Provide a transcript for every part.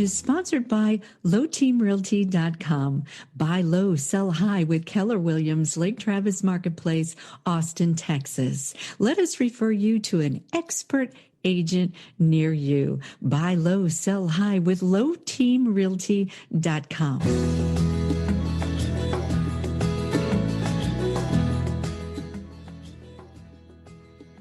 is sponsored by lowteamrealty.com. Buy low, sell high with Keller Williams, Lake Travis Marketplace, Austin, Texas. Let us refer you to an expert agent near you. Buy low, sell high with lowteamrealty.com.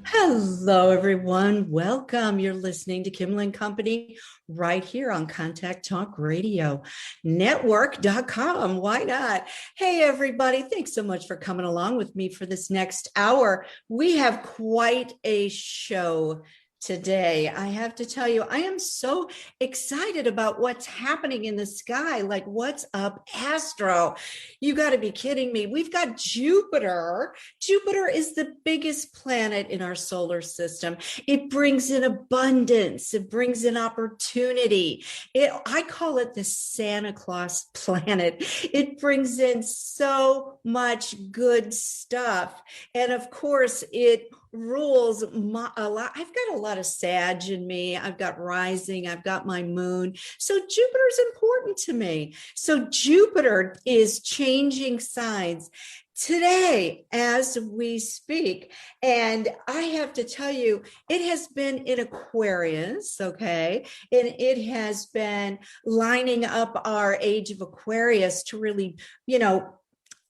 Hello, everyone. Welcome. You're listening to Kimlin Company right here on Contact Talk Radio Network.com. Why not? Hey, everybody. Thanks so much for coming along with me for this next hour. We have quite a show today. I have to tell you, I am so excited about what's happening in the sky. Like, what's up, Astro? You got to be kidding me. We've got Jupiter. Jupiter is the biggest planet in our solar system. It brings in abundance. It brings in opportunity. I call it the Santa Claus planet. It brings in so much good stuff. And of course, it rules a lot. I've got a lot of Sag in me. I've got rising. I've got my moon. So Jupiter's important to me. So Jupiter is changing signs today as we speak. And I have to tell you, it has been in Aquarius, okay? And it has been lining up our age of Aquarius to really,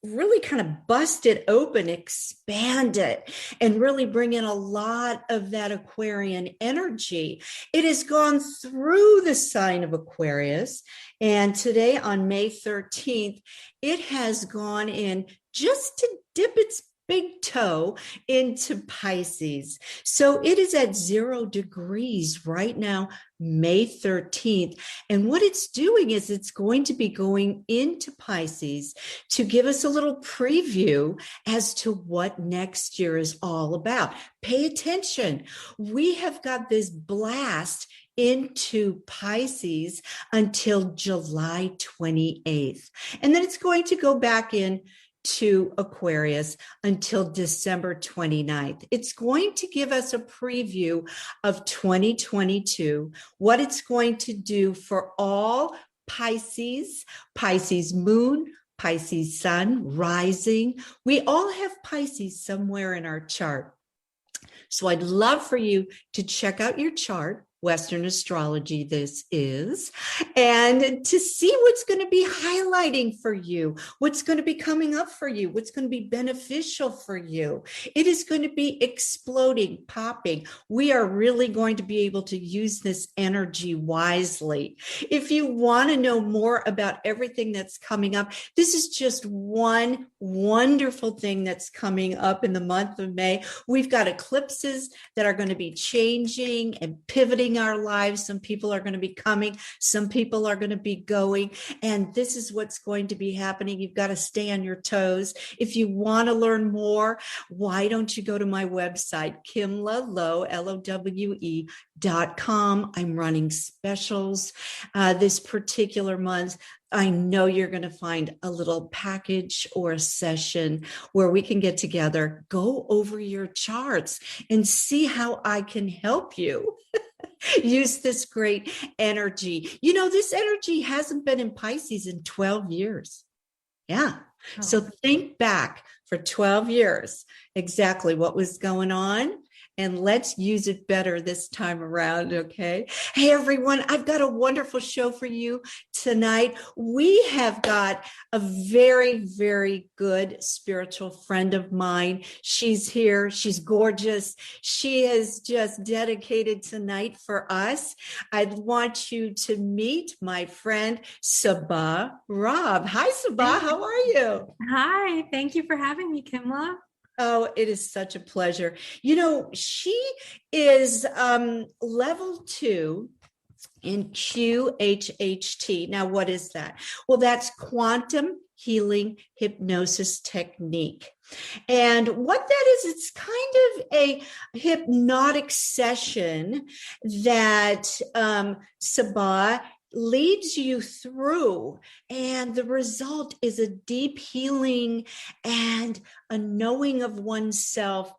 really kind of bust it open, expand it, and really bring in a lot of that Aquarian energy. It has gone through the sign of Aquarius, and today on May 13th, it has gone in just to dip its big toe into Pisces. So it is at 0 degrees right now, May 13th. And what it's doing is it's going to be going into Pisces to give us a little preview as to what next year is all about. Pay attention. We have got this blast into Pisces until July 28th. And then it's going to go back in to Aquarius until December 29th. It's going to give us a preview of 2022, what it's going to do for all Pisces, Pisces moon, Pisces sun, rising. We all have Pisces somewhere in our chart. So I'd love for you to check out your chart, Western astrology this is, and to see what's going to be highlighting for you, what's going to be coming up for you, what's going to be beneficial for you. It is going to be exploding, popping. We are really going to be able to use this energy wisely. If you want to know more about everything that's coming up, this is just one wonderful thing that's coming up in the month of May. We've got eclipses that are going to be changing and pivoting our lives. Some people are going to be coming, some people are going to be going, and this is what's going to be happening. You've got to stay on your toes. If you want to learn more, why don't you go to my website, kimlalowe.com. I'm running specials this particular month. I know you're going to find a little package or a session where we can get together, go over your charts, and see how I can help you use this great energy. This energy hasn't been in Pisces in 12 years. Yeah. Oh. So think back for 12 years, exactly what was going on. And let's use it better this time around, okay? Hey, everyone, I've got a wonderful show for you tonight. We have got a very, very good spiritual friend of mine. She's here. She's gorgeous. She has just dedicated tonight for us. I want you to meet my friend, Sabah Rab. Hi, Sabah. How are you? Hi. Thank you for having me, Kimla. Oh, it is such a pleasure. She is level 2 in QHHT. Now, what is that? Well, that's quantum healing hypnosis technique. And what that is, it's kind of a hypnotic session that Sabah leads you through, and the result is a deep healing and a knowing of oneself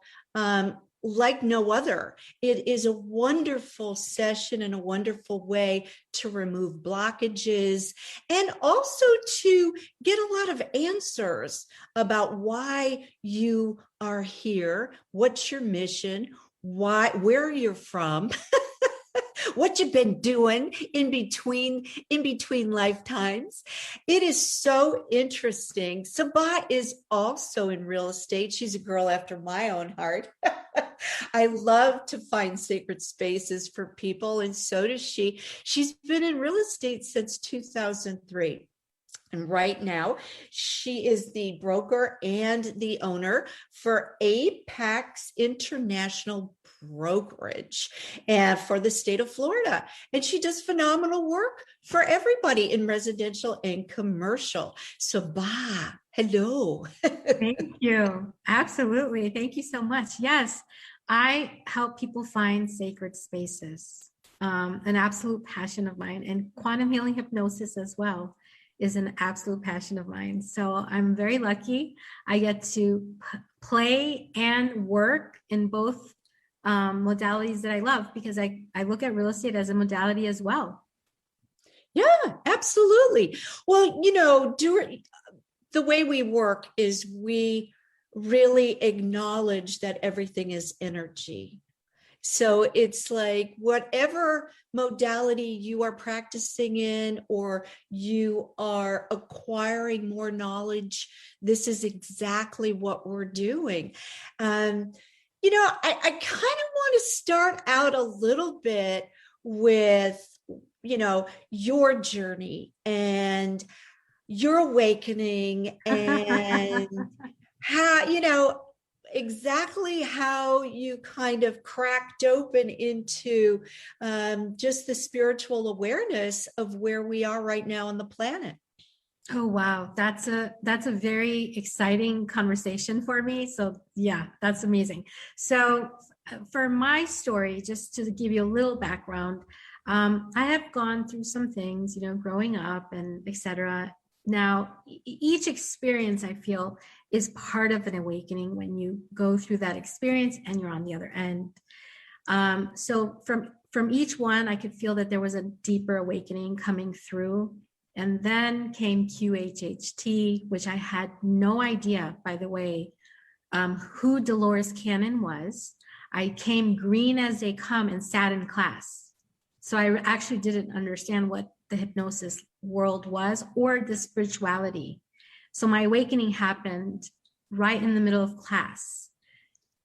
like no other. It is a wonderful session and a wonderful way to remove blockages and also to get a lot of answers about why you are here, what's your mission, where you're from, what you've been doing in between lifetimes. It is so interesting. Sabah is also in real estate. She's a girl after my own heart. I love to find sacred spaces for people, and so does she. She's been in real estate since 2003. And right now, she is the broker and the owner for Apex International Brokerage and for the state of Florida. And she does phenomenal work for everybody in residential and commercial. So, hello. Thank you. Absolutely. Thank you so much. Yes, I help people find sacred spaces, an absolute passion of mine, and quantum healing hypnosis as well is an absolute passion of mine. So I'm very lucky. I get to play and work in both modalities that I love, because I look at real estate as a modality as well. Yeah, absolutely. Well, the way we work is we really acknowledge that everything is energy. So it's like whatever modality you are practicing in or you are acquiring more knowledge, this is exactly what we're doing. I kind of want to start out a little bit with, your journey and your awakening and how, exactly how you kind of cracked open into just the spiritual awareness of where we are right now on the planet. Oh, wow. That's a very exciting conversation for me. So yeah, that's amazing. So for my story, just to give you a little background, I have gone through some things, growing up and etc. Now, each experience I feel is part of an awakening when you go through that experience and you're on the other end. So from each one, I could feel that there was a deeper awakening coming through. And then came QHHT, which I had no idea, by the way, who Dolores Cannon was. I came green as they come and sat in class. So I actually didn't understand what the hypnosis world was or the spirituality. So my awakening happened right in the middle of class.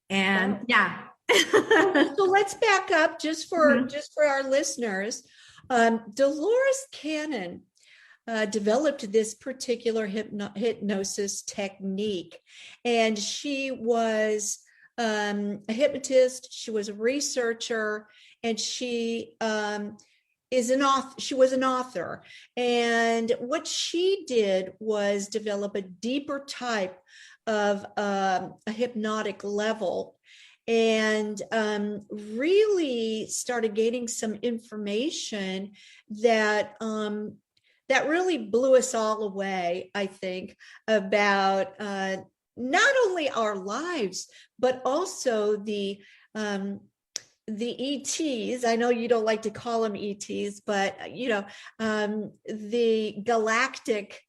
And yeah. So let's back up just for our listeners. Dolores Cannon developed this particular hypnosis technique, and she was a hypnotist. She was a researcher, and she is an author. She was an author, and what she did was develop a deeper type of a hypnotic level, and really started gaining some information that that really blew us all away, I think, about not only our lives, but also the ETs. I know you don't like to call them ETs, but the galactic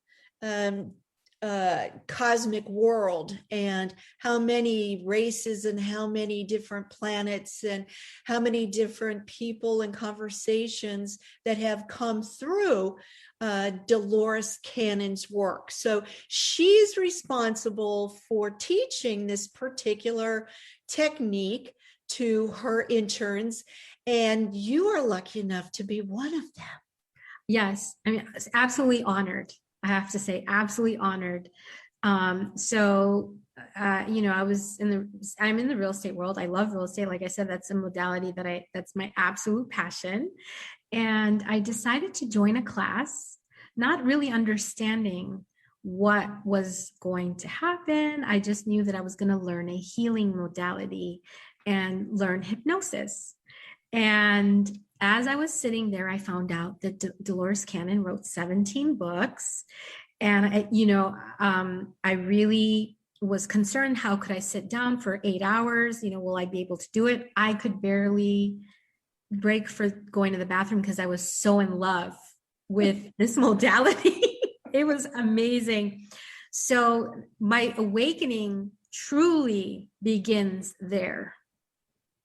cosmic world, and how many races and how many different planets and how many different people and conversations that have come through Dolores Cannon's work. So she's responsible for teaching this particular technique to her interns, and you are lucky enough to be one of them. Yes, I mean, absolutely honored. I have to say, absolutely honored. I'm in the real estate world. I love real estate. Like I said, that's a modality that's my absolute passion. And I decided to join a class, not really understanding what was going to happen. I just knew that I was going to learn a healing modality and learn hypnosis. And as I was sitting there, I found out that Dolores Cannon wrote 17 books. And, I really was concerned, how could I sit down for 8 hours? Will I be able to do it? I could barely break for going to the bathroom because I was so in love with this modality. It was amazing. So my awakening truly begins there,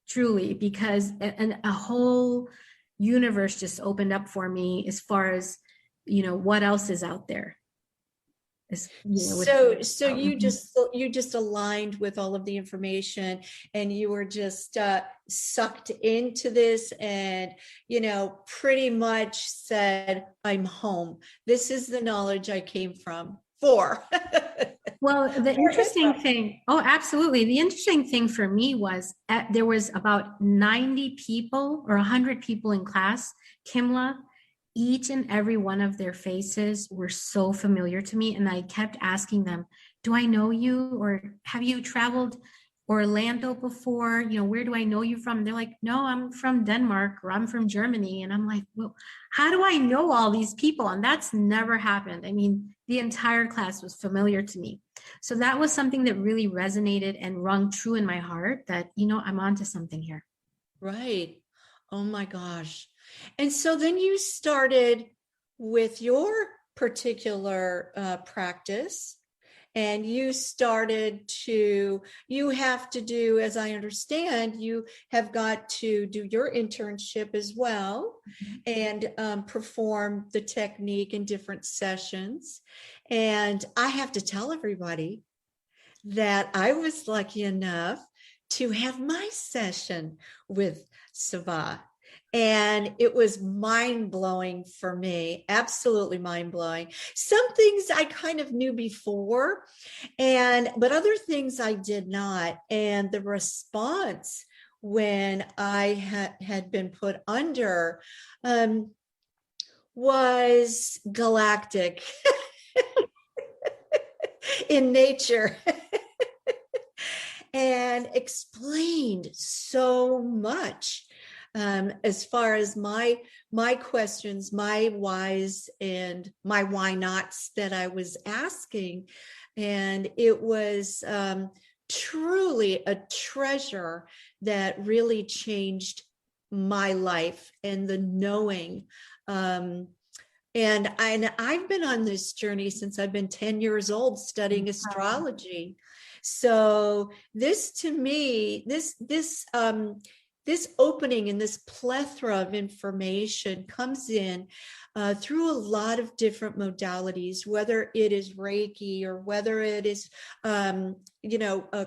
truly, because a whole universe just opened up for me as far as, what else is out there. So you just aligned with all of the information, and you were just sucked into this, and pretty much said, I'm home. This is the knowledge I came from for. Well, the interesting thing, oh, absolutely. The interesting thing for me was there was about 90 people or 100 people in class, Kimla. Each and every one of their faces were so familiar to me. And I kept asking them, do I know you? Or have you traveled Orlando before? Where do I know you from? And they're like, no, I'm from Denmark, or I'm from Germany. And I'm like, well, how do I know all these people? And that's never happened. I mean, the entire class was familiar to me. So that was something that really resonated and rung true in my heart that, I'm onto something here. Right. Oh my gosh. And so then you started with your particular practice, and you have to do, as I understand, you have got to do your internship as well, and perform the technique in different sessions. And I have to tell everybody that I was lucky enough to have my session with Sabah. And it was mind-blowing for me, absolutely mind-blowing. Some things I kind of knew before, but other things I did not. And the response when I had been put under was galactic in nature. And explained so much as far as my questions, my whys, and my why nots that I was asking. And it was truly a treasure that really changed my life, and the knowing. And I've been on this journey since I've been 10 years old, studying astrology. So this, to me, this opening and this plethora of information comes in through a lot of different modalities, whether it is Reiki, or whether it is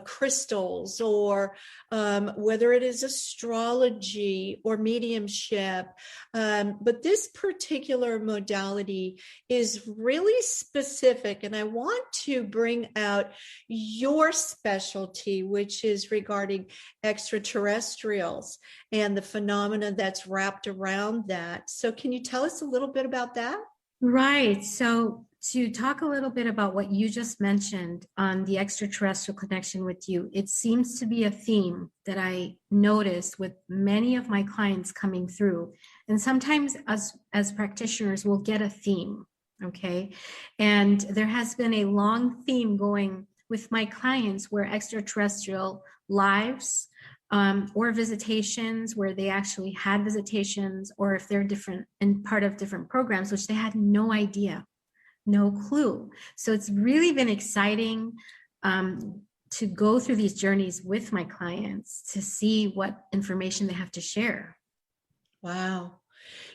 crystals, or whether it is astrology or mediumship. But this particular modality is really specific, and I want to bring out your specialty, which is regarding extraterrestrials and the phenomena that's wrapped around that. So can you tell us a little bit about that? Right. So to talk a little bit about what you just mentioned on the extraterrestrial connection with you, it seems to be a theme that I notice with many of my clients coming through. And sometimes as practitioners, we'll get a theme. Okay. And there has been a long theme going with my clients where extraterrestrial lives or visitations, where they actually had visitations, or if they're different and part of different programs, which they had no idea, no clue. So it's really been exciting to go through these journeys with my clients to see what information they have to share. Wow.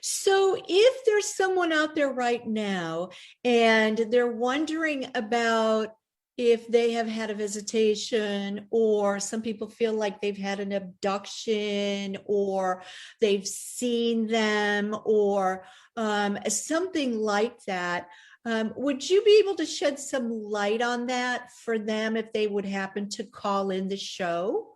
So if there's someone out there right now and they're wondering about if they have had a visitation, or some people feel like they've had an abduction, or they've seen them, or something like that, would you be able to shed some light on that for them if they would happen to call in the show?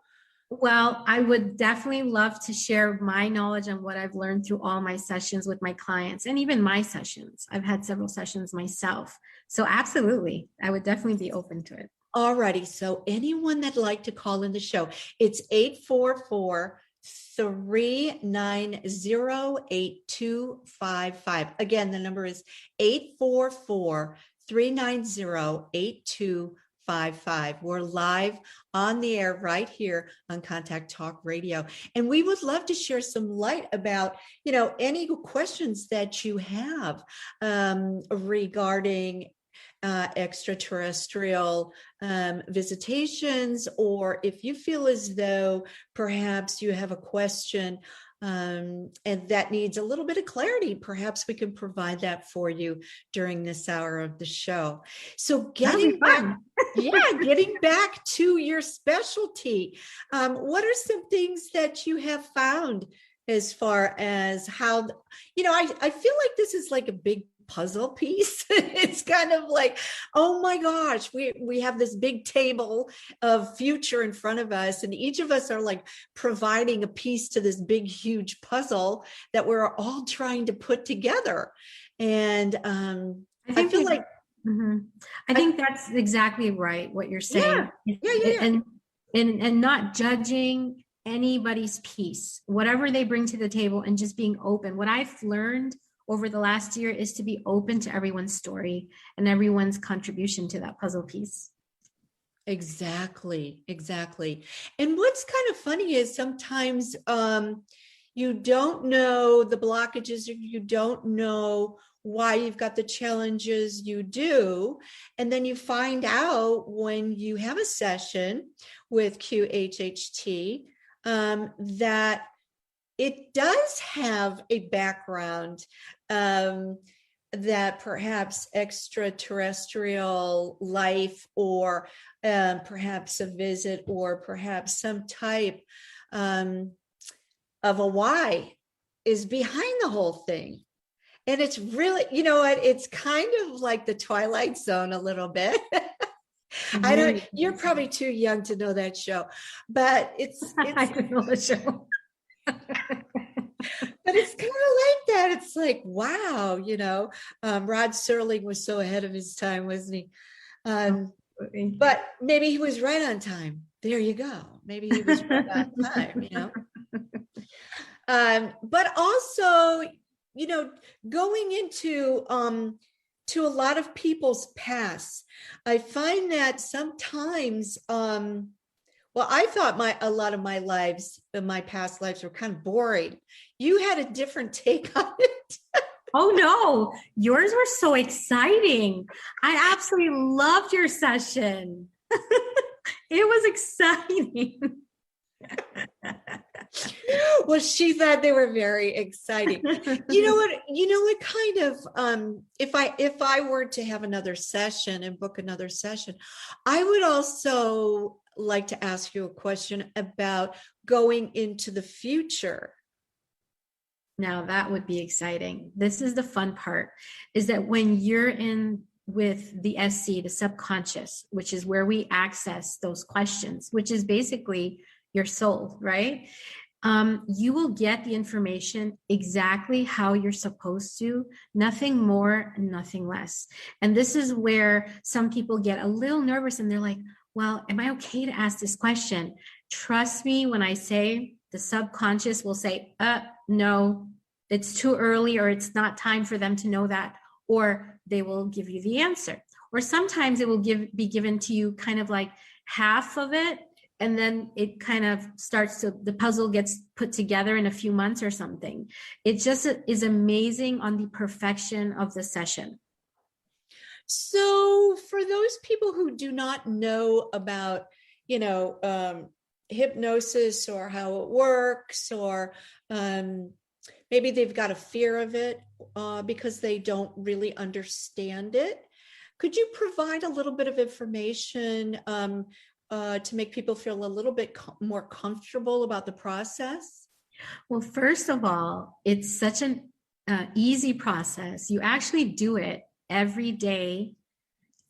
Well, I would definitely love to share my knowledge and what I've learned through all my sessions with my clients, and even my sessions. I've had several sessions myself. So absolutely, I would definitely be open to it. All righty. So anyone that'd like to call in the show, it's 844-390-8255. Again, the number is 844-390-8255. 855. We're live on the air right here on Contact Talk Radio. And we would love to share some light about, any questions that you have regarding extraterrestrial visitations, or if you feel as though perhaps you have a question and that needs a little bit of clarity, perhaps we can provide that for you during this hour of the show. So getting back to your specialty, what are some things that you have found as far as how, I feel like this is like a big puzzle piece. It's kind of like, oh my gosh, we have this big table of future in front of us, and each of us are like providing a piece to this big, huge puzzle that we're all trying to put together. And I feel like, I think that's exactly right what you're saying. Yeah. And not judging anybody's piece, whatever they bring to the table, and just being open. What I've learned over the last year is to be open to everyone's story and everyone's contribution to that puzzle piece. Exactly. And what's kind of funny is sometimes you don't know the blockages, or you don't know why you've got the challenges you do. And then you find out when you have a session with QHHT that it does have a background that perhaps extraterrestrial life, or perhaps a visit, or perhaps some type of a why is behind the whole thing. And it's really, it's kind of like the Twilight Zone a little bit. You're probably too young to know that show, but it's I don't know the show. But it's kind of like that. It's like, wow, Rod Serling was so ahead of his time, wasn't he? But maybe he was right on time. There you go. Maybe he was right on time, But also, going into to a lot of people's past, I find that sometimes I thought a lot of my past lives were kind of boring. You had a different take on it. Oh no, yours were so exciting. I absolutely loved your session. It was exciting. Well, she thought they were very exciting. You know what kind of, if I were to have another session and book another session, I would also like to ask you a question about going into the future. Now that would be exciting. This is the fun part, is that when you're in with the SC, the subconscious, which is where we access those questions, which is basically your soul, right? You will get the information exactly how you're supposed to, nothing more, nothing less. And this is where some people get a little nervous and they're like, well, am I okay to ask this question? Trust me when I say the subconscious will say, no, it's too early, or it's not time for them to know that, or they will give you the answer. Or sometimes it will be given to you kind of like half of it, and then it kind of starts to, the puzzle gets put together in a few months or something. It just is amazing on the perfection of the session. So for those people who do not know about, hypnosis, or how it works, or maybe they've got a fear of it because they don't really understand it, could you provide a little bit of information to make people feel a little bit more comfortable about the process? Well, first of all, it's such an easy process. You actually do it every day.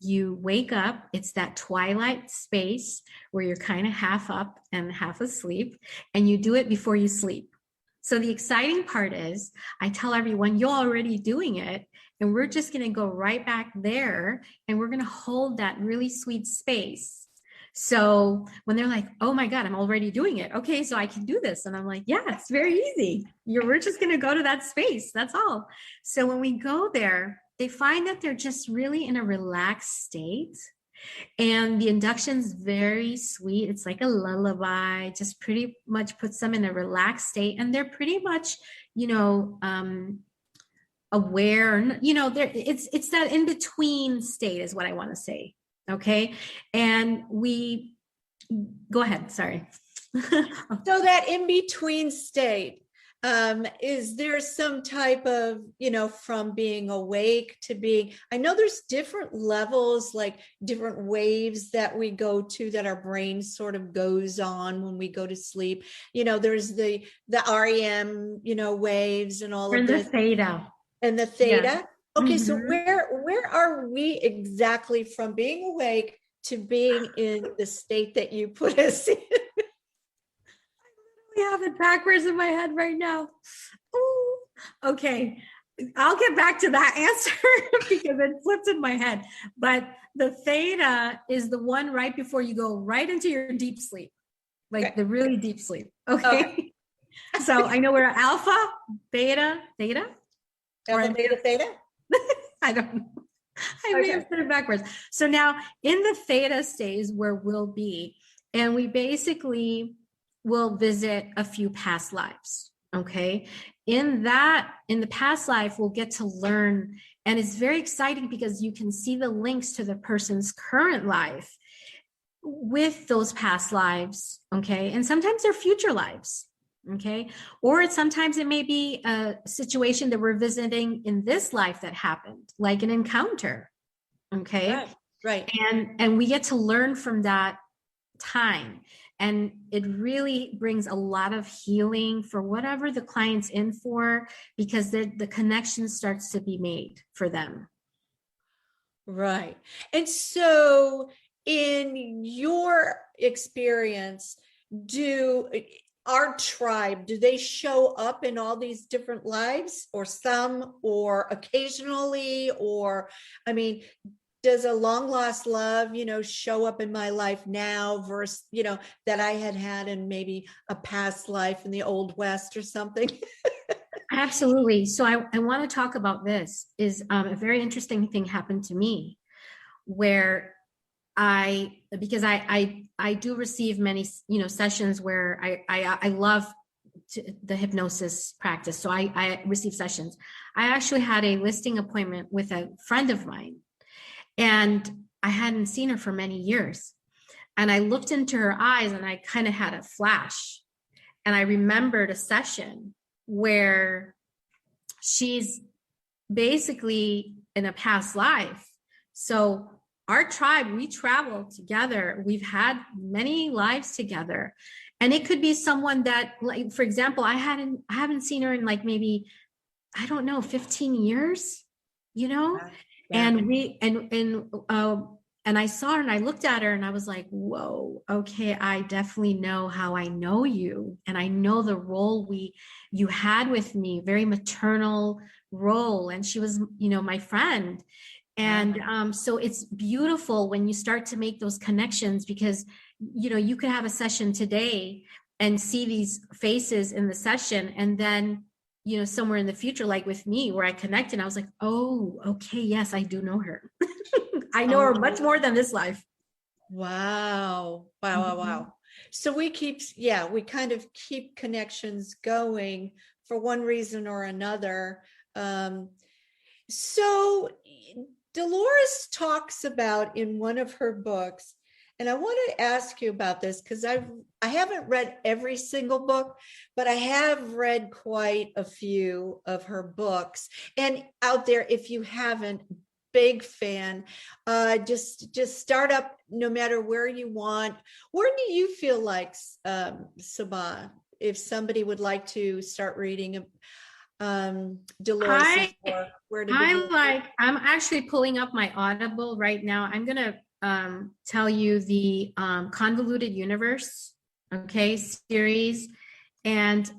You wake up, it's that twilight space where you're kind of half up and half asleep, and you do it before you sleep. So the exciting part is I tell everyone, you're already doing it, and we're just going to go right back there, and we're going to hold that really sweet space. So when they're like, oh my God, I'm already doing it. Okay, so I can do this. And I'm like, yeah, it's very easy. We're just going to go to that space. That's all. So when we go there, they find that they're just really in a relaxed state. And the induction's very sweet. It's like a lullaby, just pretty much puts them in a relaxed state. And they're pretty much, aware, it's that in between state is what I want to say. Okay. And we go ahead. Sorry. So that in between state, is there some type of, from being awake to being, I know there's different levels, like different waves that we go to, that our brain sort of goes on when we go to sleep. There's the REM, waves and all We're of in the this. theta. And the theta. Yeah. Okay. So where are we exactly from being awake to being in the state that you put us in? I have it backwards in my head right now. Ooh. Okay. I'll get back to that answer because it flipped in my head. But the theta is the one right before you go right into your deep sleep, like the really deep sleep. Okay. So I know we're alpha, beta, theta. Alpha, beta, theta? I don't know. I may have said it backwards. So now in the theta stage where we'll be, and we basically will visit a few past lives. Okay. In the past life, we'll get to learn. And it's very exciting because you can see the links to the person's current life with those past lives. Okay. And sometimes they're future lives. Okay. Or sometimes it may be a situation that we're visiting in this life that happened, like an encounter. Okay. Right. And we get to learn from that time. And it really brings a lot of healing for whatever the client's in for, because the connection starts to be made for them. Right. And so in your experience, our tribe, do they show up in all these different lives, or some, or occasionally, or, I mean, does a long lost love, show up in my life now versus, that I had in maybe a past life in the Old West or something? Absolutely. So I want to talk about this. Is a very interesting thing happened to me where because I do receive many, sessions where I love the hypnosis practice. So I receive sessions. I actually had a listing appointment with a friend of mine, and I hadn't seen her for many years. And I looked into her eyes and I kind of had a flash. And I remembered a session where she's basically in a past life. So our tribe, we travel together. We've had many lives together. And it could be someone that, like, for example, I haven't seen her in like maybe, I don't know, 15 years, Yeah. And I saw her and I looked at her and I was like, whoa, okay, I definitely know how I know you. And I know the role you had with me, very maternal role. And she was, my friend. And so it's beautiful when you start to make those connections, because, you could have a session today and see these faces in the session. And then, somewhere in the future, like with me, where I connected, and I was like, oh, okay, yes, I do know her. I know her much more than this life. Wow. So we kind of keep connections going for one reason or another. So Dolores talks about in one of her books, and I want to ask you about this because I haven't read every single book, but I have read quite a few of her books. And out there, if you haven't, big fan. Just start up no matter where you want. Where do you feel like, Sabah, if somebody would like to start reading Dolores' work, where to begin? I'm actually pulling up my Audible right now. I'm going to tell you the Convoluted Universe, series. And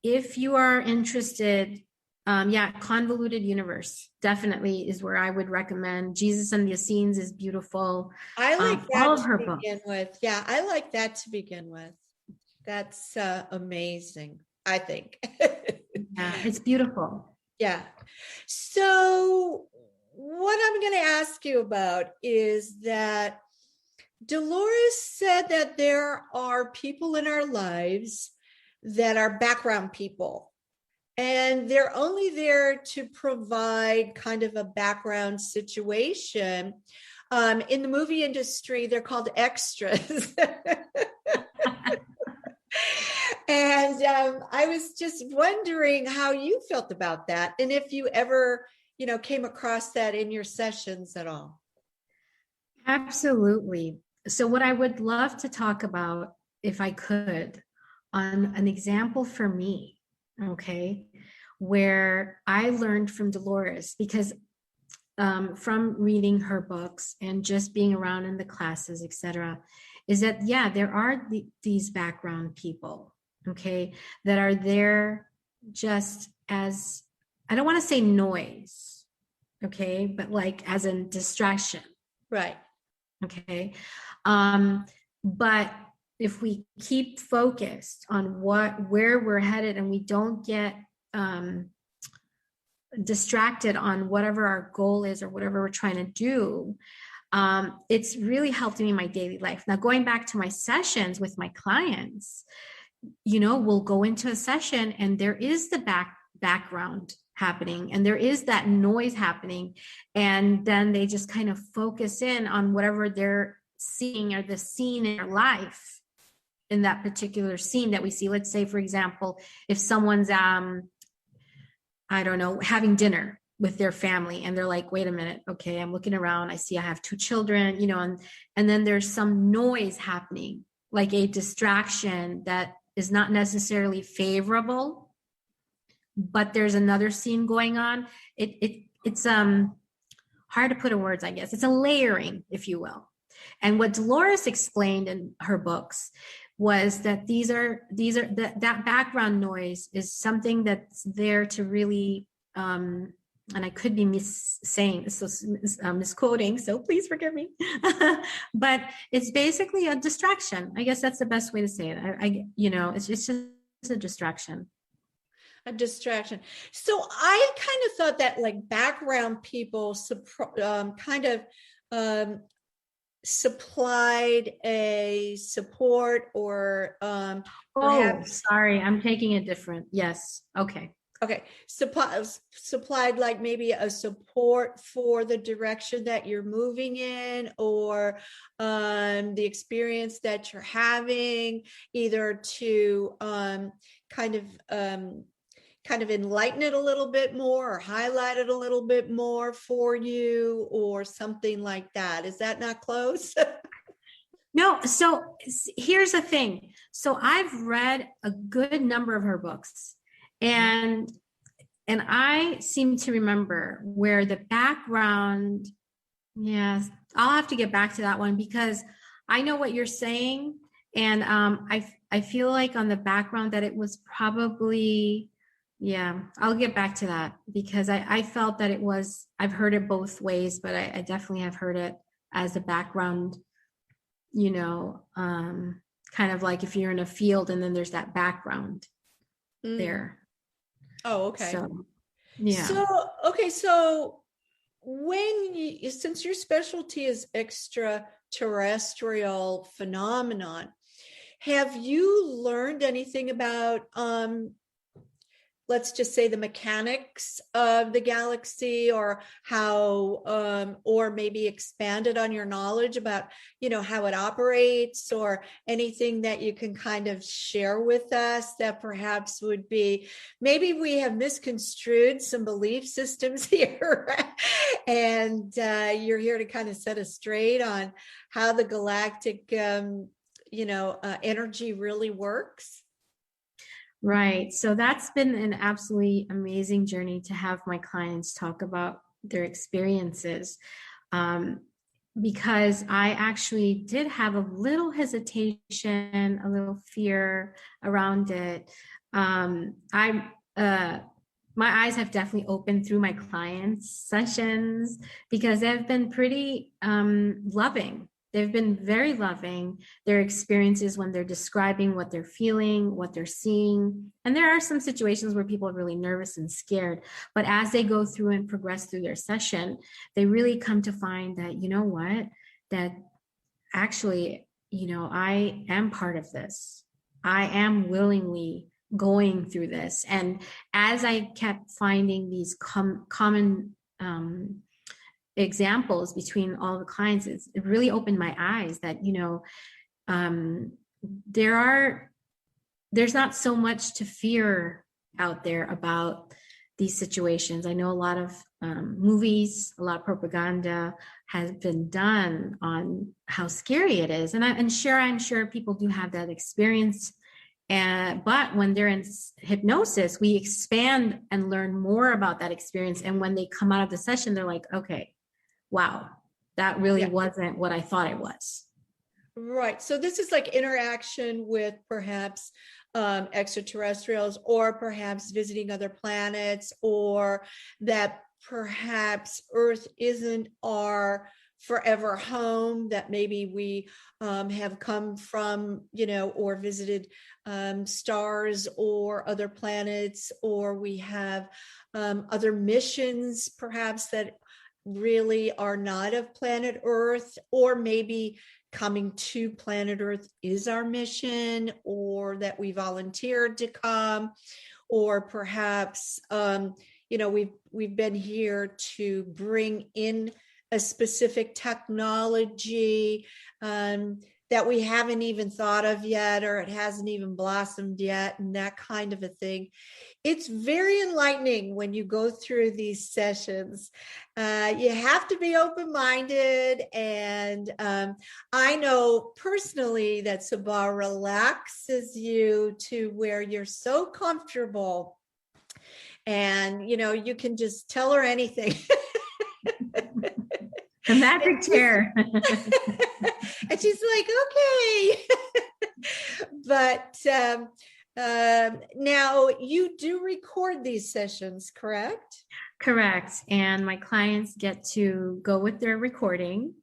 if you are interested, Convoluted Universe definitely is where I would recommend. Jesus and the Essenes is beautiful. I like that all of her books. With. Yeah, I like that to begin with. That's amazing, I think. Yeah, it's beautiful. Yeah. So what I'm going to ask you about is that Dolores said that there are people in our lives that are background people, and they're only there to provide kind of a background situation. In the movie industry, they're called extras. And I was just wondering how you felt about that, and if you ever, came across that in your sessions at all. Absolutely. So, what I would love to talk about, if I could, on an example for me, okay, where I learned from Dolores, because from reading her books and just being around in the classes, etc., is that, yeah, there are these background people, okay, that are there just as, I don't want to say noise, okay, but like as a distraction. Right. Okay. But if we keep focused on where we're headed, and we don't get distracted on whatever our goal is or whatever we're trying to do, it's really helped me in my daily life. Now, going back to my sessions with my clients, we'll go into a session and there is the background happening, and there is that noise happening, and then they just kind of focus in on whatever they're seeing or the scene in their life, in that particular scene that we see. Let's say, for example, if someone's I don't know, having dinner with their family, and they're like, wait a minute, okay, I'm looking around, I see I have 2 children, and then there's some noise happening, like a distraction that is not necessarily favorable, but there's another scene going on. It's hard to put in words, I guess. It's a layering, if you will. And what Dolores explained in her books was that that background noise is something that's there to really, and I could be misquoting, so please forgive me. But it's basically a distraction. I guess that's the best way to say it. It's just a distraction. A distraction. So I kind of thought that like background people kind of supplied a support, or perhaps. Sorry, I'm taking it different. Yes. Okay. Supplied like maybe a support for the direction that you're moving in, or the experience that you're having, either to kind of enlighten it a little bit more, or highlight it a little bit more for you, or something like that. Is that not close? No. So here's the thing. So I've read a good number of her books, and I seem to remember where the background, yes, I'll have to get back to that one, because I know what you're saying. And I feel like on the background that it was probably, yeah, I'll get back to that, because I felt that it was, I've heard it both ways, but I definitely have heard it as a background, kind of like if you're in a field and then there's that background there. Oh, okay. So, yeah. So since your specialty is extraterrestrial phenomenon, have you learned anything about let's just say the mechanics of the galaxy, or how, or maybe expanded on your knowledge about, how it operates, or anything that you can kind of share with us that perhaps would be, maybe we have misconstrued some belief systems here, and you're here to kind of set us straight on how the galactic, energy really works? Right. So that's been an absolutely amazing journey to have my clients talk about their experiences, because I actually did have a little hesitation, a little fear around it. My eyes have definitely opened through my clients' sessions, because they've been pretty loving. They've been very loving. Their experiences when they're describing what they're feeling, what they're seeing. And there are some situations where people are really nervous and scared. But as they go through and progress through their session, they really come to find that, you know what, that actually, I am part of this. I am willingly going through this. And as I kept finding these common examples between all the clients, it really opened my eyes that, um, there's not so much to fear out there about these situations. I know a lot of movies, a lot of propaganda has been done on how scary it is. And I'm sure people do have that experience. But when they're in hypnosis, we expand and learn more about that experience. And when they come out of the session, they're like, okay, wow, that really wasn't what I thought it was. Right. So this is like interaction with perhaps extraterrestrials, or perhaps visiting other planets, or that perhaps Earth isn't our forever home, that maybe we have come from, or visited stars or other planets, or we have other missions perhaps that really are not of planet Earth, or maybe coming to planet Earth is our mission, or that we volunteered to come, or perhaps we've been here to bring in a specific technology that we haven't even thought of yet, or it hasn't even blossomed yet, and that kind of a thing. It's very enlightening when you go through these sessions. You have to be open-minded, and I know personally that Sabah relaxes you to where you're so comfortable, and you can just tell her anything. The magic chair. And she's like, okay. But now you do record these sessions, correct? Correct. And my clients get to go with their recording.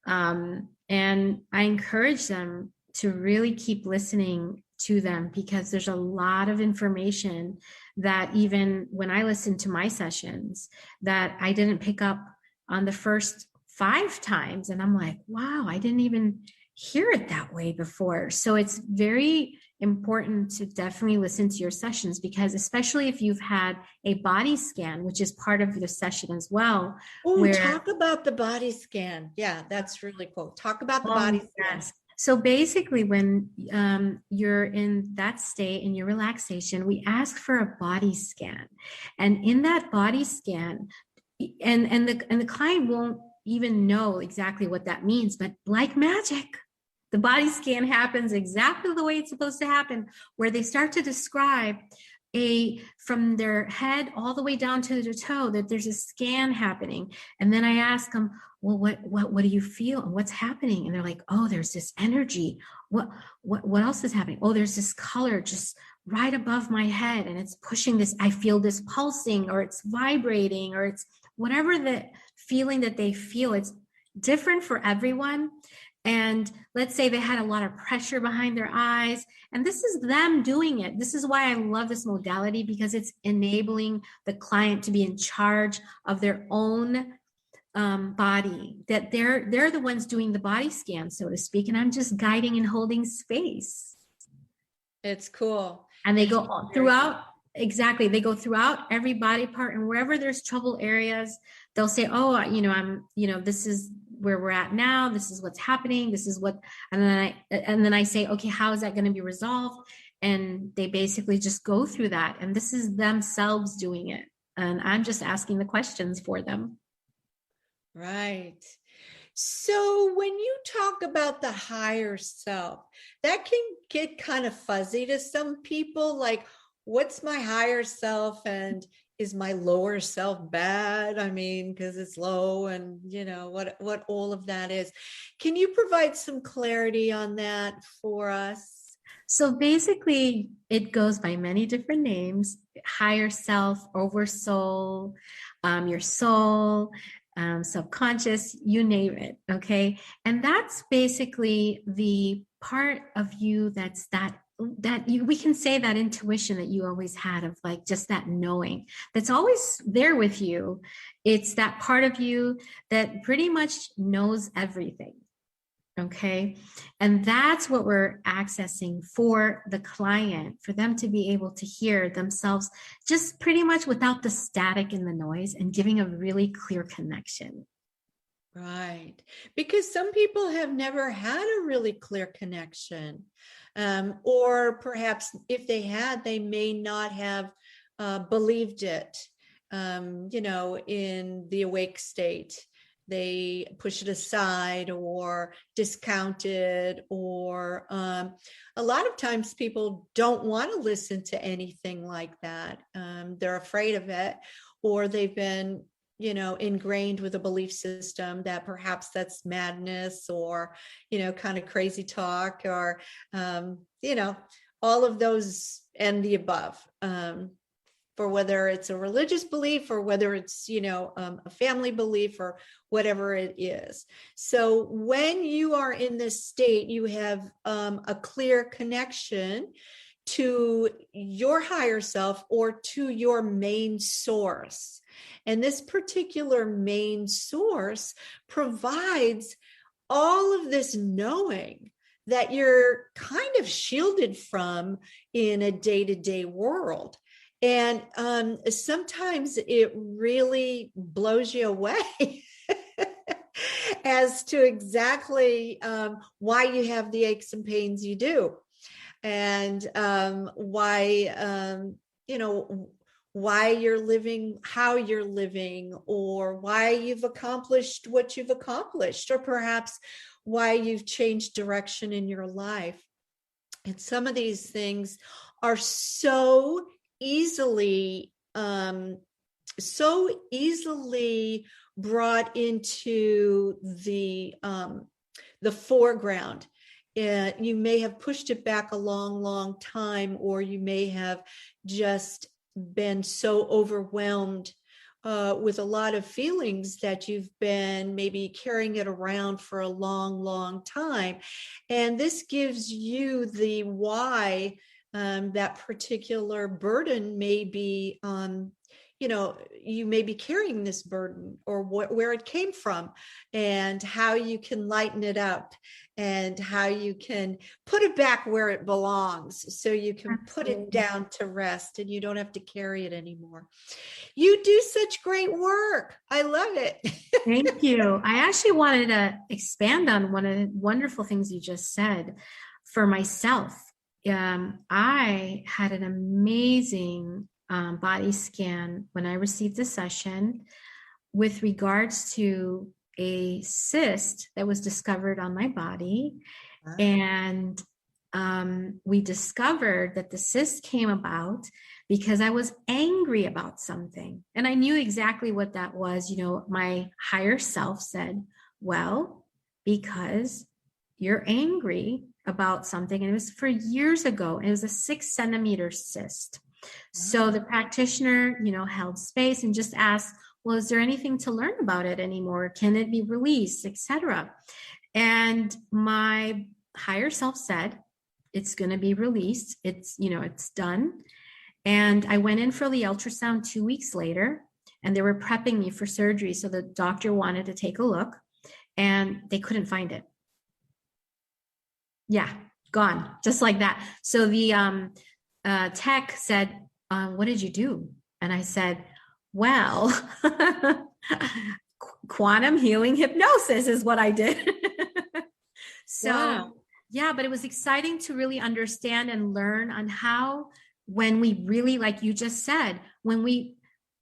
And I encourage them to really keep listening to them, because there's a lot of information that even when I listen to my sessions that I didn't pick up on the first 5 times. And I'm like, wow, I didn't even hear it that way before. So it's very important to definitely listen to your sessions, because especially if you've had a body scan, which is part of the session as well. Oh, talk about the body scan. Yeah, that's really cool. Talk about the body scan. Yes. So basically, when you're in that state, in your relaxation, we ask for a body scan. And in that body scan, and the client won't even know exactly what that means, but like magic, the body scan happens exactly the way it's supposed to happen, where they start to describe from their head all the way down to their toe, that there's a scan happening. And then I ask them, well, what do you feel and what's happening? And they're like, oh, there's this energy. What else is happening? Oh, there's this color just right above my head, and it's pushing this. I feel this pulsing, or it's vibrating, or it's whatever the feeling that they feel. It's different for everyone. And let's say they had a lot of pressure behind their eyes, and this is them doing it. This is why I love this modality, because it's enabling the client to be in charge of their own body, that they're the ones doing the body scan, so to speak, and I'm just guiding and holding space. It's cool. And they go throughout. Exactly. They go throughout every body part, and wherever there's trouble areas, they'll say, oh, this is where we're at now. This is what's happening. This is what, and then I say, okay, how is that going to be resolved? And they basically just go through that. And this is themselves doing it. And I'm just asking the questions for them. Right. So when you talk about the higher self, that can get kind of fuzzy to some people. Like, what's my higher self, and is my lower self bad? I mean, because it's low, and what all of that is. Can you provide some clarity on that for us? So basically, it goes by many different names: higher self, oversoul, your soul. subconscious, you name it. Okay. And that's basically the part of you that's we can say that intuition that you always had, of like just that knowing that's always there with you. It's that part of you that pretty much knows everything. Okay. And that's what we're accessing for the client, for them to be able to hear themselves just pretty much without the static and the noise, and giving a really clear connection. Right. Because some people have never had a really clear connection. Or perhaps if they had, they may not have believed it, in the awake state. They push it aside or discount it, or a lot of times people don't want to listen to anything like that. They're afraid of it, or they've been ingrained with a belief system that perhaps that's madness, or kind of crazy talk, or all of those and the above, for whether it's a religious belief or whether it's a family belief or whatever it is. So when you are in this state, you have a clear connection to your higher self, or to your main source. And this particular main source provides all of this knowing that you're kind of shielded from in a day-to-day world. And sometimes it really blows you away as to exactly why you have the aches and pains you do, and why you're living how you're living, or why you've accomplished what you've accomplished, or perhaps why you've changed direction in your life. And some of these things are so easily brought into the foreground. You may have pushed it back a long time, or you may have just been so overwhelmed with a lot of feelings that you've been maybe carrying it around for a long time. And this gives you the why that particular burden may be, you may be carrying this burden, or where it came from, and how you can lighten it up, and how you can put it back where it belongs, so you can put it down to rest, and you don't have to carry it anymore. You do such great work. I love it. Thank you. I actually wanted to expand on one of the wonderful things you just said for myself. I had an amazing body scan when I received the session with regards to a cyst that was discovered on my body. Wow. And we discovered that the cyst came about because I was angry about something. And I knew exactly what that was. My higher self said, well, because you're angry about something. And it was for years ago. It was a 6-centimeter cyst. So the practitioner, held space and just asked, well, is there anything to learn about it anymore? Can it be released, etc.? And my higher self said, it's going to be released. It's done. And I went in for the ultrasound 2 weeks later, and they were prepping me for surgery. So the doctor wanted to take a look, and they couldn't find it. Yeah, gone, just like that. So the tech said, what did you do? And I said, well, quantum healing hypnosis is what I did. So, wow. Yeah, but it was exciting to really understand and learn on how, when we really, like you just said, when we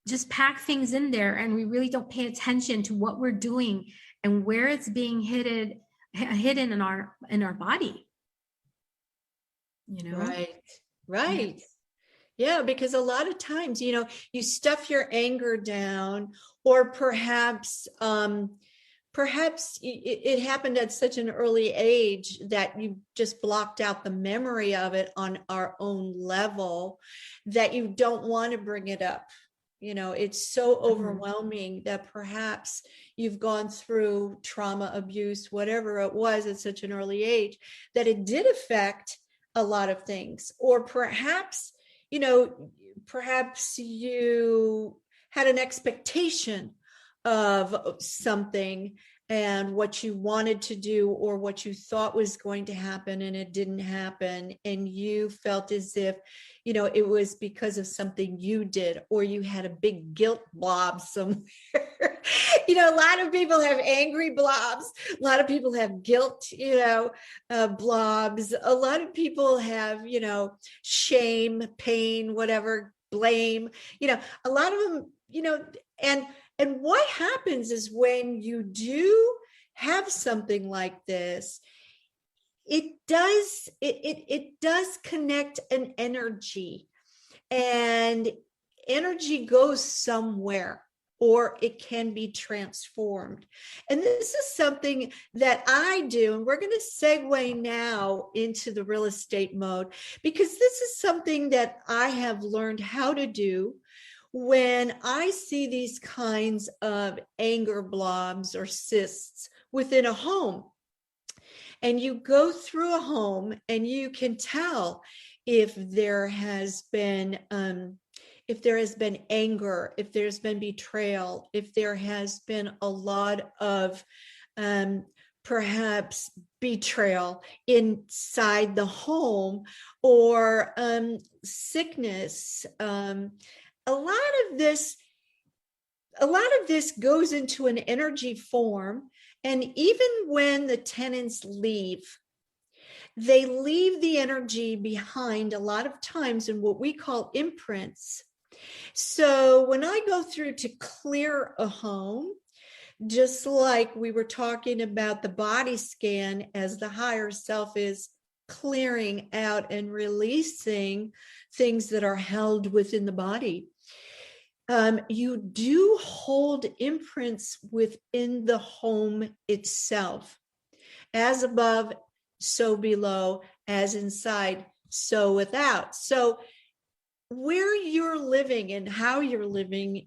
just pack things in there and we really don't pay attention to what we're doing and where it's being hidden in our body. Right. Yes. Yeah, because a lot of times, you stuff your anger down, or perhaps it happened at such an early age that you just blocked out the memory of it on our own level, that you don't want to bring it up It's so overwhelming that perhaps you've gone through trauma, abuse, whatever it was at such an early age, that it did affect a lot of things. Or perhaps, perhaps you had an expectation of something and what you wanted to do or what you thought was going to happen and it didn't happen, and you felt as if it was because of something you did, or you had a big guilt blob somewhere. A lot of people have angry blobs, a lot of people have guilt blobs, a lot of people have shame, pain, whatever, blame, a lot of them, and what happens is when you do have something like this, it does connect an energy, and energy goes somewhere, or it can be transformed. And this is something that I do, and we're going to segue now into the real estate mode, because this is something that I have learned how to do when I see these kinds of anger blobs or cysts within a home. And you go through a home and you can tell if there has been anger, if there's been betrayal, if there has been a lot of perhaps betrayal inside the home, or sickness. A lot of this goes into an energy form. And even when the tenants leave, they leave the energy behind a lot of times in what we call imprints. So when I go through to clear a home, just like we were talking about the body scan, as the higher self is clearing out and releasing things that are held within the body, you do hold imprints within the home itself. As above, so below, as inside, so without. So where you're living and how you're living,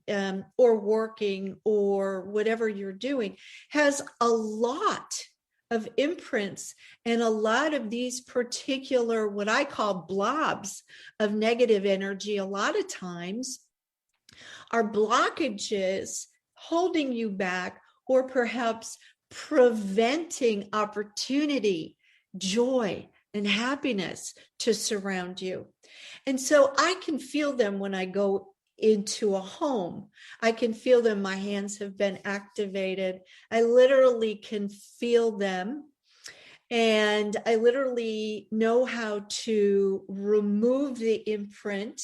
or working, or whatever you're doing, has a lot of imprints and a lot of these particular, what I call blobs of negative energy, a lot of times are blockages holding you back, or perhaps preventing opportunity, joy, and happiness to surround you. And so I can feel them when I go into a home. I can feel them. My hands have been activated. I literally can feel them. And I literally know how to remove the imprint.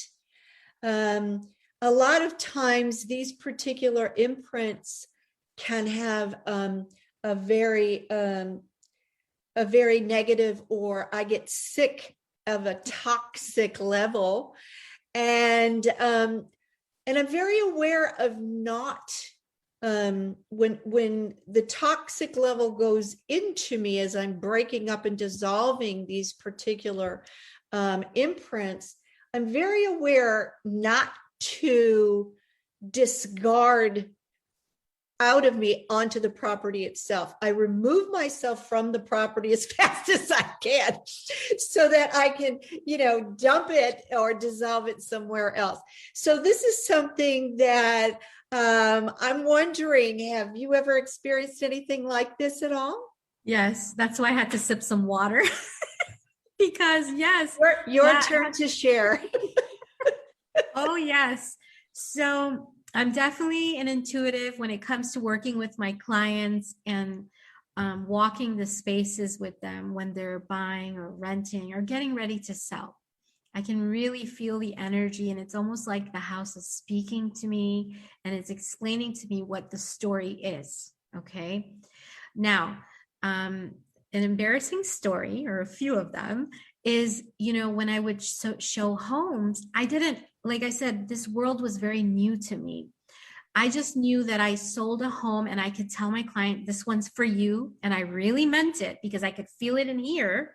A lot of times these particular imprints can have a very negative, or I get sick of a toxic level. And I'm very aware of not, when the toxic level goes into me, as I'm breaking up and dissolving these particular imprints, I'm very aware not to discard out of me onto the property itself. I remove myself from the property as fast as I can so that I can, dump it or dissolve it somewhere else. So this is something that I'm wondering, have you ever experienced anything like this at all? Yes, that's why I had to sip some water. Because yes, your turn to share. Oh, yes. So I'm definitely an intuitive when it comes to working with my clients and walking the spaces with them when they're buying or renting or getting ready to sell. I can really feel the energy, and it's almost like the house is speaking to me and it's explaining to me what the story is. Okay. Now, an embarrassing story, or a few of them, is, when I would show homes, I didn't, like I said, this world was very new to me. I just knew that I sold a home and I could tell my client, this one's for you. And I really meant it because I could feel it in here.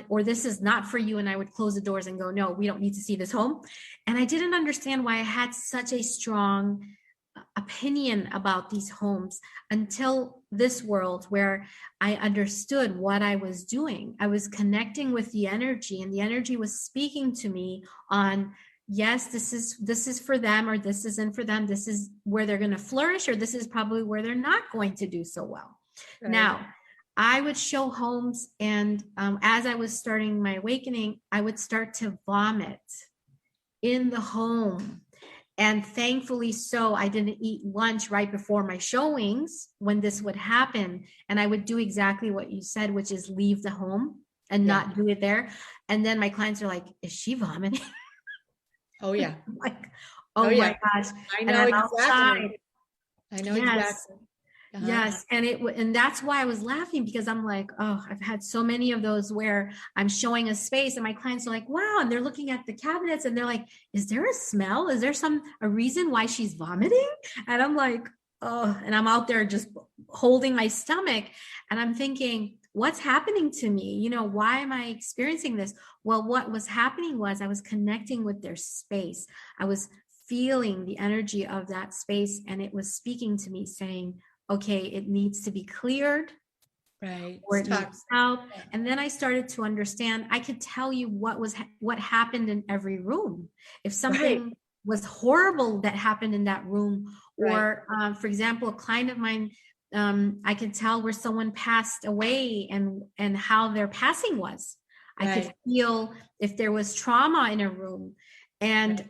or this is not for you. And I would close the doors and go, no, we don't need to see this home. And I didn't understand why I had such a strong opinion about these homes until this world, where I understood what I was doing. I was connecting with the energy, and the energy was speaking to me on, yes, this is for them, or this isn't for them. This is where they're going to flourish, or this is probably where they're not going to do so well. Right. Now, I would show homes, and as I was starting my awakening, I would start to vomit in the home. And thankfully so, I didn't eat lunch right before my showings when this would happen. And I would do exactly what you said, which is leave the home and not do it there. And then my clients are like, is she vomiting? Oh, yeah. Like, oh my gosh. I know exactly. Outside. I know exactly. Yes. And that's why I was laughing, because I'm like, oh, I've had so many of those where I'm showing a space and my clients are like, wow. And they're looking at the cabinets and they're like, is there a smell? Is there a reason why she's vomiting? And I'm like, oh, and I'm out there just holding my stomach. And I'm thinking, what's happening to me? Why am I experiencing this? Well, what was happening was I was connecting with their space. I was feeling the energy of that space, and it was speaking to me saying, okay, it needs to be cleared, right? Or it needs help. And then I started to understand. I could tell you what happened in every room. If something was horrible that happened in that room, or for example, a client of mine, I could tell where someone passed away and how their passing was. I could feel if there was trauma in a room, and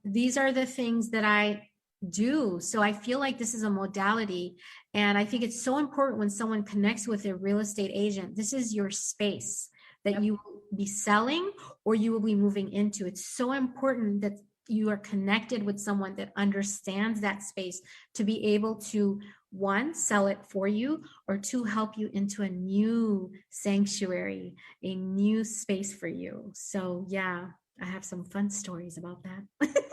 these are the things that I do. So I feel like this is a modality, and I think it's so important when someone connects with a real estate agent. This is your space that you will be selling or you will be moving into. It's so important that you are connected with someone that understands that space to be able to, one, sell it for you, or two, help you into a new sanctuary, a new space for you. So yeah, I have some fun stories about that.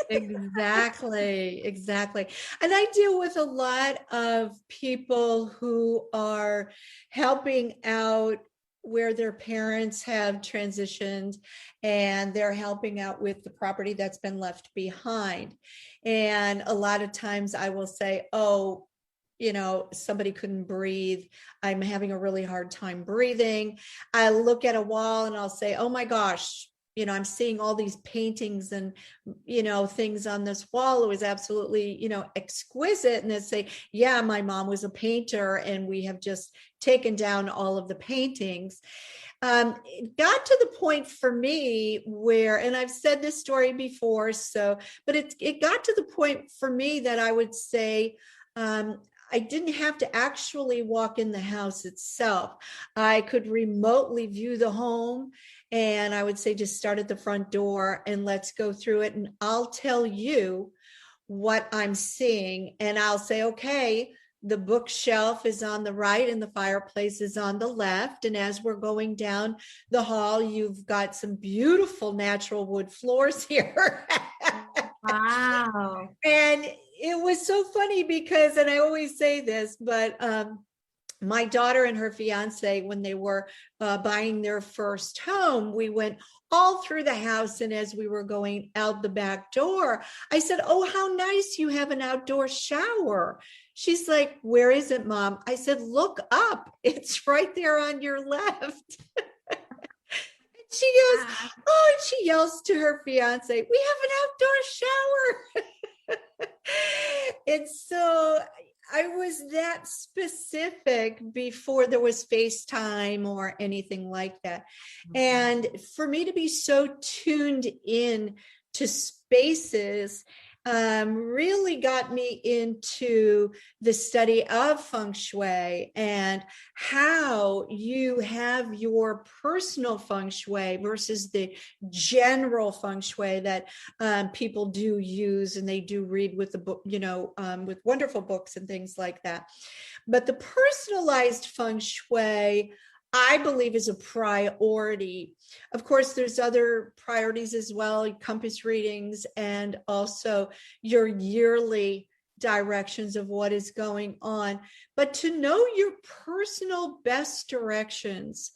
Exactly. And I deal with a lot of people who are helping out where their parents have transitioned, and they're helping out with the property that's been left behind. And a lot of times I will say, oh, somebody couldn't breathe. I'm having a really hard time breathing. I look at a wall and I'll say, oh my gosh, I'm seeing all these paintings and, things on this wall. It was absolutely, exquisite. And they say, yeah, my mom was a painter and we have just taken down all of the paintings. It got to the point for me where, and I've said this story before, but it got to the point for me that I would say, I didn't have to actually walk in the house itself. I could remotely view the home, and I would say, just start at the front door and let's go through it. And I'll tell you what I'm seeing. And I'll say, okay, the bookshelf is on the right and the fireplace is on the left. And as we're going down the hall, you've got some beautiful natural wood floors here. Wow. And it was so funny because, and I always say this, but my daughter and her fiance, when they were buying their first home, we went all through the house. And as we were going out the back door, I said, oh, how nice, you have an outdoor shower. She's like, where is it, Mom? I said, look up. It's right there on your left. She goes, oh, and she yells to her fiance, we have an outdoor shower. And so I was that specific before there was FaceTime or anything like that. And for me to be so tuned in to spaces really got me into the study of feng shui and how you have your personal feng shui versus the general feng shui that people do use, and they do read with the book, with wonderful books and things like that. But the personalized feng shui, I believe, is a priority. Of course, there's other priorities as well, compass readings, and also your yearly directions of what is going on. But to know your personal best directions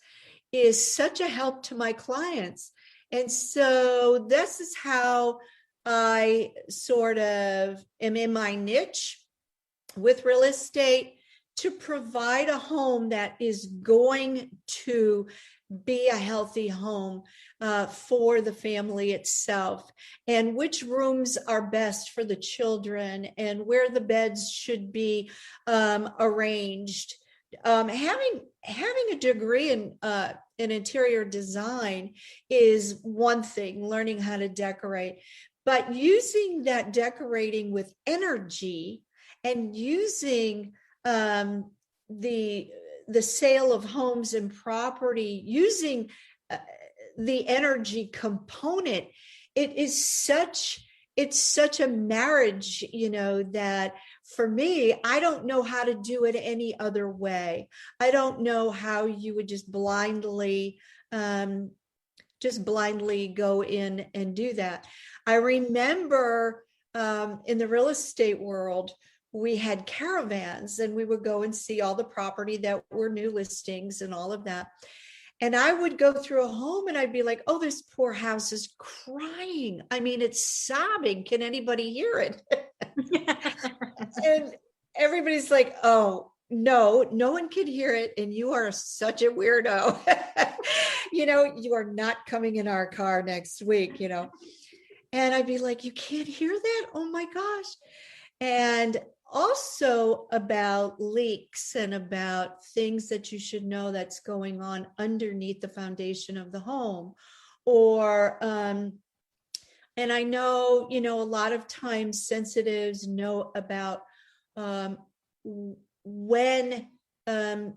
is such a help to my clients. And so this is how I sort of am in my niche with real estate, to provide a home that is going to be a healthy home for the family itself, and which rooms are best for the children, and where the beds should be arranged. Having a degree in interior design is one thing, learning how to decorate, but using that decorating with energy and using the sale of homes and property, using the energy component, it's such a marriage, that for me, I don't know how to do it any other way. I don't know how you would just blindly go in and do that. I remember in the real estate world, we had caravans, and we would go and see all the property that were new listings and all of that. And I would go through a home and I'd be like, oh, this poor house is crying. I mean, it's sobbing. Can anybody hear it? And everybody's like, oh, no one can hear it. And you are such a weirdo. You are not coming in our car next week, And I'd be like, you can't hear that? Oh my gosh. And also about leaks and about things that you should know that's going on underneath the foundation of the home. Or, and I know, a lot of times sensitives know about when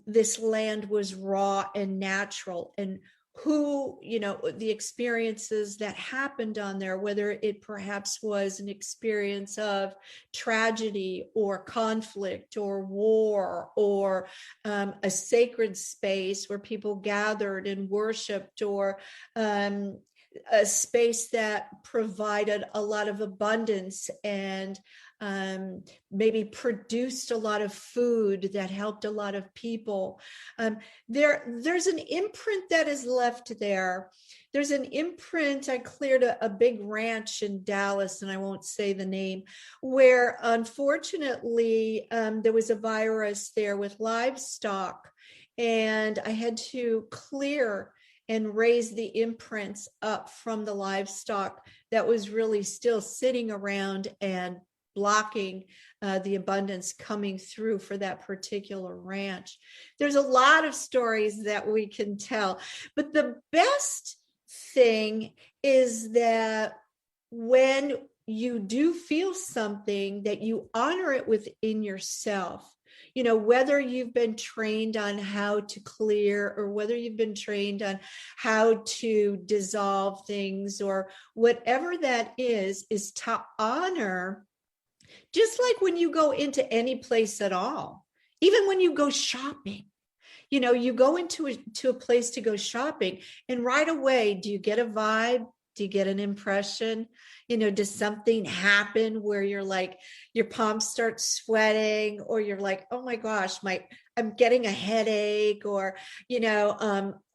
this land was raw and natural, and who, the experiences that happened on there, whether it perhaps was an experience of tragedy or conflict or war, or a sacred space where people gathered and worshiped, or a space that provided a lot of abundance and maybe produced a lot of food that helped a lot of people. There's an imprint that is left there. There's an imprint. I cleared a big ranch in Dallas, and I won't say the name, where unfortunately there was a virus there with livestock, and I had to clear and raise the imprints up from the livestock that was really still sitting around and blocking the abundance coming through for that particular ranch. There's a lot of stories that we can tell, but the best thing is that when you do feel something, that you honor it within yourself. Whether you've been trained on how to clear, or whether you've been trained on how to dissolve things, or whatever that is to honor. Just like when you go into any place at all, even when you go shopping, you go into a place to go shopping, and right away, do you get a vibe? Do you get an impression? Does something happen where you're like, your palms start sweating, or you're like, oh my gosh, I'm getting a headache, or,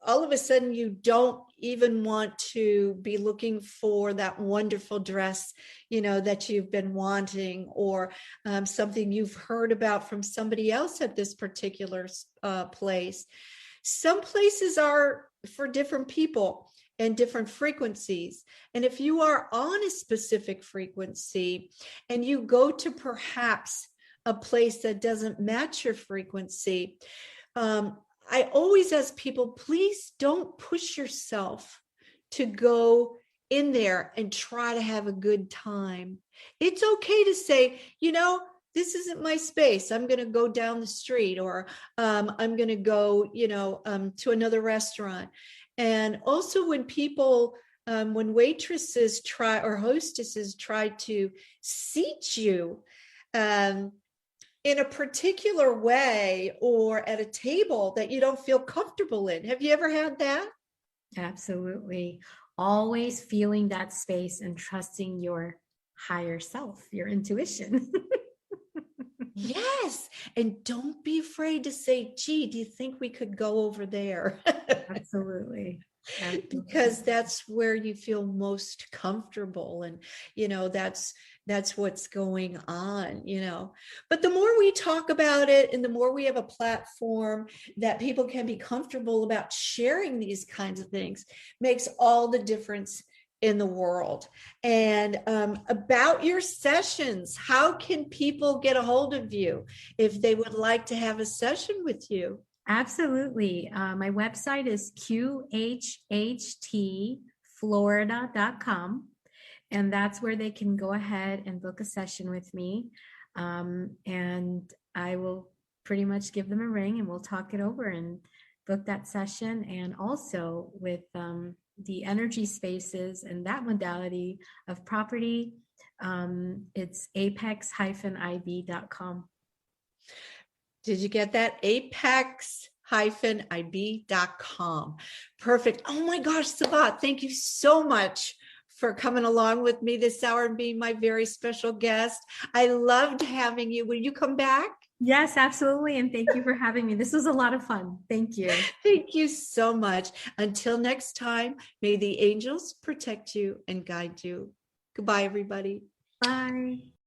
all of a sudden you don't even want to be looking for that wonderful dress, that you've been wanting, or something you've heard about from somebody else at this particular place. Some places are for different people and different frequencies. And if you are on a specific frequency and you go to perhaps a place that doesn't match your frequency, I always ask people, please don't push yourself to go in there and try to have a good time. It's okay to say, this isn't my space. I'm going to go down the street, or I'm going to go, to another restaurant. And also when people, when waitresses try, or hostesses try to seat you in a particular way, or at a table that you don't feel comfortable in. Have you ever had that? Absolutely. Always feeling that space and trusting your higher self, your intuition. Yes. And don't be afraid to say, gee, do you think we could go over there? Absolutely. Because Absolutely. that's where you feel most comfortable. And, that's what's going on. But the more we talk about it and the more we have a platform that people can be comfortable about sharing these kinds of things makes all the difference in the world. And about your sessions, how can people get a hold of you if they would like to have a session with you? Absolutely. My website is QHHTflorida.com. And that's where they can go ahead and book a session with me. And I will pretty much give them a ring and we'll talk it over and book that session. And also with the energy spaces and that modality of property, it's apex-ib.com. Did you get that? Apex-ib.com. Perfect. Oh my gosh, Sabah, thank you so much for coming along with me this hour and being my very special guest. I loved having you. Will you come back? Yes, absolutely. And thank you for having me. This was a lot of fun. Thank you. Thank you so much. Until next time, may the angels protect you and guide you. Goodbye, everybody. Bye.